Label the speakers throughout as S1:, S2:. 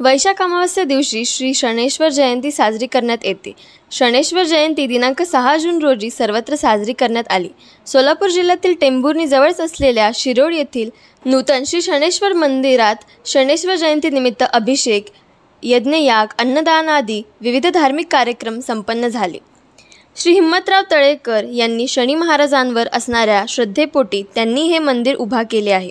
S1: वैशाख अमावस्या दिवशी श्री शनैश्वर जयंती साजरी करण्यात येते। शनैश्वर जयंती दिनांक 6 जून रोजी सर्वत्र साजरी करण्यात आली। सोलापूर जिल्ह्यातील टेंभुर्णी जवळच असलेल्या शिरोळ येथील नूतन श्री शनैश्वर मंदिरात शनैश्वर जयंती निमित्त अभिषेक, यज्ञयाग, अन्नदान आदी विविध धार्मिक कार्यक्रम संपन्न झाले। श्री हिम्मतराव तळेकर यांनी शनी महाराजांवर असणाऱ्या श्रद्धेपोटी त्यांनी हे मंदिर उभा केले आहे।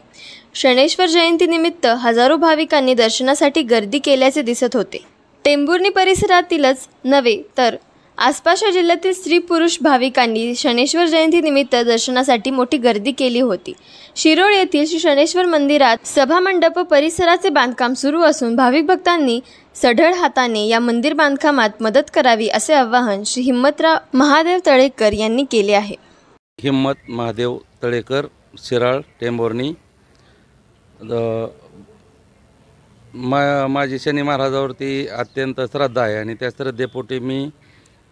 S1: शनैश्वर जयंतीनिमित्त हजारो भाविकांनी दर्शनासाठी गर्दी केल्याचे दिसत होते। टेंभुर्णी परिसरातीलच नव्हे तर आसपासच्या जिल्ह्यातील स्त्री पुरुष भाविकांनी शनैश्वर जयंतीनिमित्त दर्शनासाठी मोठी गर्दी केली होती। शिरोळ येथील श्री शनैश्वर मंदिरात सभामंडप परिसराचे बांधकाम सुरू असून भाविक भक्तांनी सढळ हाताने या मंदिर बांधकामात मदत करावी असे आवाहन श्री हिम्मतराव महादेव तळेकर यांनी केले आहे।
S2: हिम्मत महादेव तळेकर, शिराळ, टेंभुर्णी। माझी शनी महाराजावरती अत्यंत श्रद्धा आहे आणि त्या श्रद्धेपोटी मी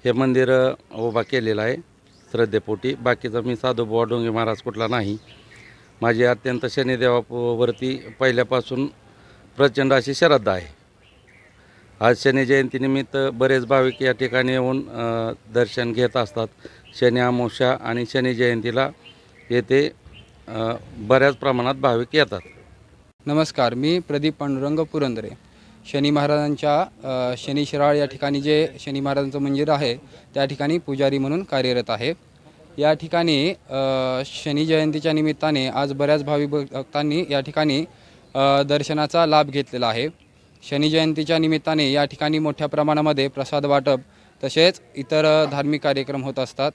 S2: हे मंदिर उभा केलेलं आहे। श्रद्धेपोटी बाकीचा मी साधुबुवा डोंगे महाराज कुठला नाही। माझी अत्यंत शनिदेवावरती पहिल्यापासून प्रचंड अशी श्रद्धा आहे। आज शनी जयंतीनिमित्त बरेच भाविक या ठिकाणी येऊन दर्शन घेत असतात। शनी अमावस्या आणि शनी जयंतीला येथे बऱ्याच प्रमाणात भाविक येतात।
S3: नमस्कार, मी प्रदीप पांडुरंग पुरंदरे। शनी महाराजांच्या शनी शिराळ या ठिकाणी जे शनी महाराजांचं मंदिर आहे त्या ठिकाणी पुजारी म्हणून कार्यरत आहे। या ठिकाणी शनी जयंतीच्या निमित्ताने आज बऱ्याच भाविक भक्तांनी या ठिकाणी दर्शनाचा लाभ घेतलेला आहे। शनी जयंतीच्या निमित्ताने या ठिकाणी मोठ्या प्रमाणामध्ये प्रसाद वाटप तसेच इतर धार्मिक कार्यक्रम होत असतात।